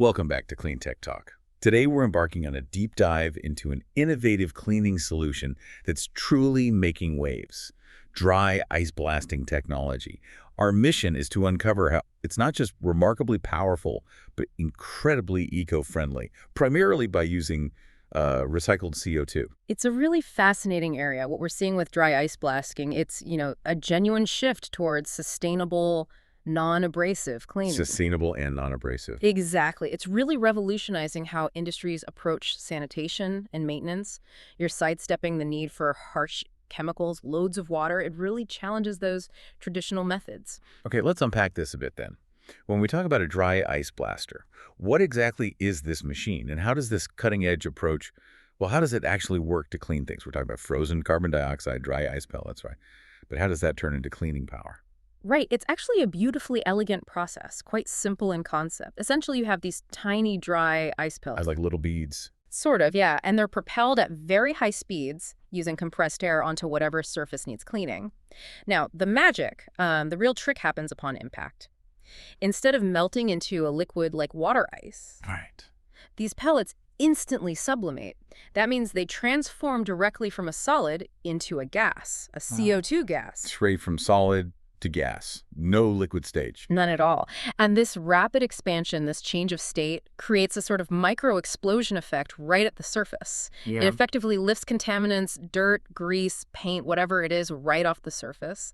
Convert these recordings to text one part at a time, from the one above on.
Welcome back to Clean Tech Talk. Today we're embarking on a deep dive into an innovative cleaning solution that's truly making waves. Dry ice blasting technology. Our mission is to uncover how it's not just remarkably powerful, but incredibly eco-friendly, primarily by using recycled CO2. It's a really fascinating area. What we're seeing with dry ice blasting, it's, a genuine shift towards sustainable, non-abrasive cleaning. Sustainable and non-abrasive. Exactly. It's really revolutionizing how industries approach sanitation and maintenance. You're sidestepping the need for harsh chemicals, loads of water. It really challenges those traditional methods. Okay, let's unpack this a bit then. When we talk about a dry ice blaster, what exactly is this machine and how does this cutting-edge approach, how does it actually work to clean things? We're talking about frozen carbon dioxide, dry ice pellets, right? But how does that turn into cleaning power? Right. It's actually a beautifully elegant process, quite simple in concept. Essentially, you have these tiny dry ice pellets. Like little beads. Sort of, yeah. And they're propelled at very high speeds using compressed air onto whatever surface needs cleaning. Now, the magic, the real trick happens upon impact. Instead of melting into a liquid like water ice, Right. these pellets instantly sublimate. That means they transform directly from a solid into a gas, a CO2 gas. Straight from solid to gas. No liquid stage. None at all. And this rapid expansion, this change of state, creates a sort of micro-explosion effect right at the surface. Yeah. It effectively lifts contaminants, dirt, grease, paint, whatever it is, right off the surface.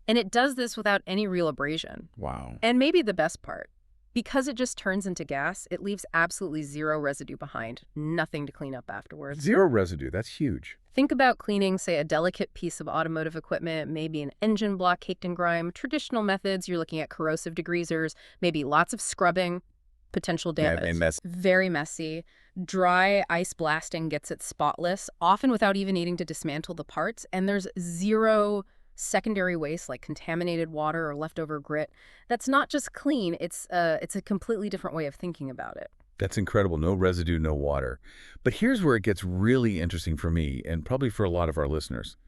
And it does this without any real abrasion. Wow. And maybe the best part, because it just turns into gas, it leaves absolutely zero residue behind, nothing to clean up afterwards. Zero residue. That's huge. Think about cleaning, say, a delicate piece of automotive equipment, maybe an engine block caked in grime. Traditional methods, you're looking at corrosive degreasers, maybe lots of scrubbing, potential damage. And messy. Very messy. Dry ice blasting gets it spotless, often without even needing to dismantle the parts, and there's zero secondary waste like contaminated water or leftover grit. That's not just clean, it's a completely different way of thinking about it. That's incredible. No residue, no water. But here's where it gets really interesting for me and probably for a lot of our listeners.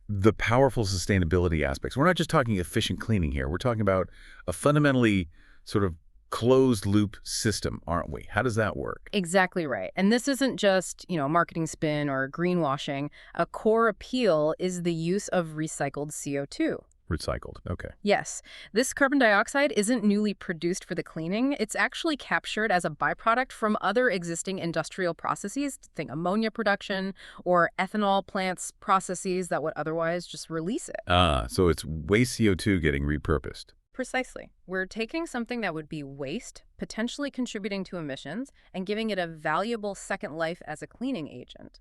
The powerful sustainability aspects. We're not just talking efficient cleaning here. We're talking about a fundamentally sort of closed loop system, aren't we? How does that work? Exactly right. And this isn't just, a marketing spin or greenwashing. A core appeal is the use of recycled CO2. Recycled. Okay. Yes, this carbon dioxide isn't newly produced for the cleaning. It's actually captured as a byproduct from other existing industrial processes, think ammonia production or ethanol plants processes that would otherwise just release it. So it's waste CO2 getting repurposed. Precisely. We're taking something that would be waste, potentially contributing to emissions, and giving it a valuable second life as a cleaning agent.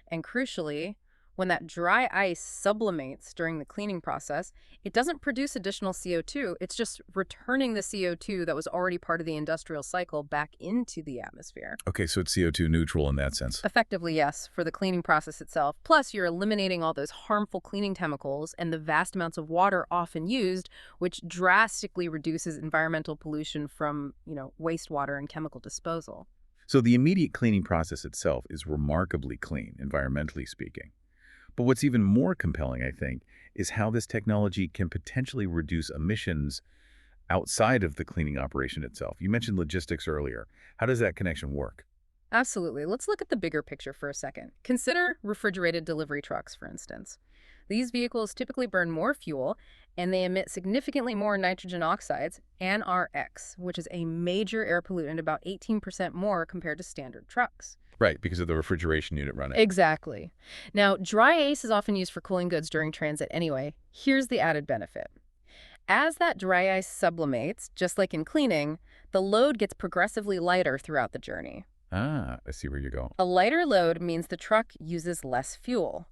And crucially, when that dry ice sublimates during the cleaning process, it doesn't produce additional CO2. It's just returning the CO2 that was already part of the industrial cycle back into the atmosphere. Okay, so it's CO2 neutral in that sense. Effectively, yes, for the cleaning process itself. Plus, you're eliminating all those harmful cleaning chemicals and the vast amounts of water often used, which drastically reduces environmental pollution from, wastewater and chemical disposal. So the immediate cleaning process itself is remarkably clean, environmentally speaking. But what's even more compelling, I think, is how this technology can potentially reduce emissions outside of the cleaning operation itself. You mentioned logistics earlier. How does that connection work? Absolutely. Let's look at the bigger picture for a second. Consider refrigerated delivery trucks, for instance. These vehicles typically burn more fuel, and they emit significantly more nitrogen oxides, NRX, which is a major air pollutant, about 18% more compared to standard trucks. Right, because of the refrigeration unit running. Exactly. Now, dry ice is often used for cooling goods during transit anyway. Here's the added benefit. As that dry ice sublimates, just like in cleaning, the load gets progressively lighter throughout the journey. I see where you're going. A lighter load means the truck uses less fuel.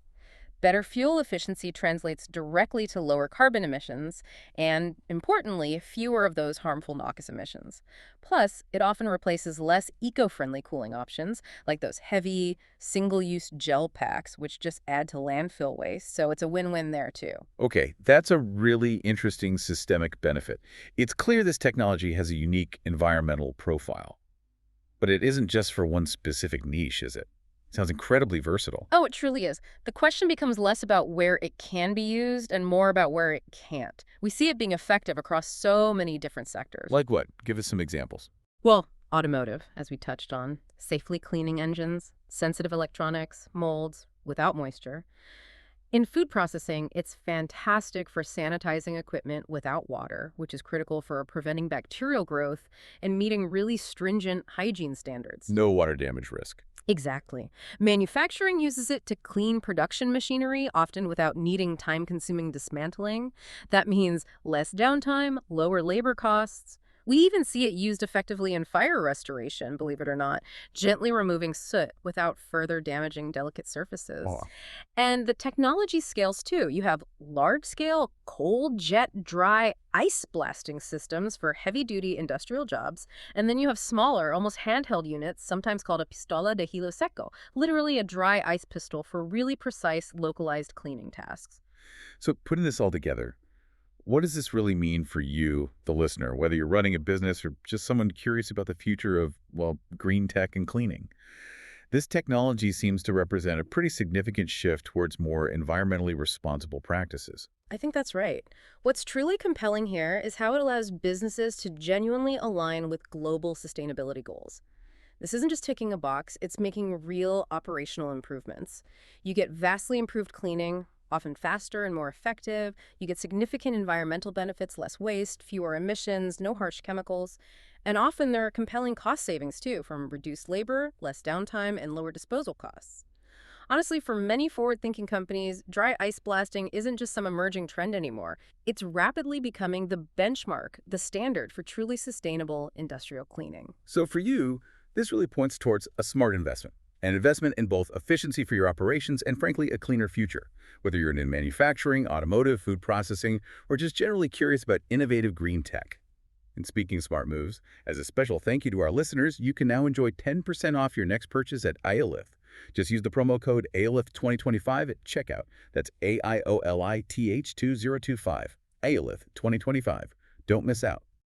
Better fuel efficiency translates directly to lower carbon emissions and, importantly, fewer of those harmful NOx emissions. Plus, it often replaces less eco-friendly cooling options, like those heavy, single-use gel packs, which just add to landfill waste, so it's a win-win there, too. Okay, that's a really interesting systemic benefit. It's clear this technology has a unique environmental profile. But it isn't just for one specific niche, is it? Sounds incredibly versatile. Oh, it truly is. The question becomes less about where it can be used and more about where it can't. We see it being effective across so many different sectors. Like what? Give us some examples. Well, Automotive, as we touched on, safely cleaning engines, sensitive electronics, molds, without moisture. In food processing, it's fantastic for sanitizing equipment without water, which is critical for preventing bacterial growth and meeting really stringent hygiene standards. No water damage risk. Exactly. Manufacturing uses it to clean production machinery, often without needing time-consuming dismantling. That means less downtime, lower labor costs. We even see it used effectively in fire restoration, believe it or not, gently removing soot without further damaging delicate surfaces. Oh, And the technology scales too. You have large-scale cold jet dry ice blasting systems for heavy-duty industrial jobs, and then you have smaller, almost handheld units, sometimes called a pistola de hilo seco, literally a dry ice pistol for really precise, localized cleaning tasks. so putting this all together, what does this really mean for you, the listener, whether you're running a business or just someone curious about the future of, well, green tech and cleaning? This technology seems to represent a pretty significant shift towards more environmentally responsible practices. I think that's right. What's truly compelling here is how it allows businesses to genuinely align with global sustainability goals. This isn't just ticking a box, it's making real operational improvements. You get vastly improved cleaning, often faster and more effective. You get significant environmental benefits, less waste, fewer emissions, no harsh chemicals. And often there are compelling cost savings too, from reduced labor, less downtime, and lower disposal costs. Honestly, for many forward-thinking companies, dry ice blasting isn't just some emerging trend anymore. It's rapidly becoming the benchmark, the standard for truly sustainable industrial cleaning. So for you, this really points towards a smart investment. An investment in both efficiency for your operations and, frankly, a cleaner future. Whether you're in manufacturing, automotive, food processing, or just generally curious about innovative green tech. And speaking of smart moves, as a special thank you to our listeners, you can now enjoy 10% off your next purchase at IOLIF. Just use the promo code AOLIF2025 at checkout. That's AIOLITH 2025. AOLIF 2025. Don't miss out.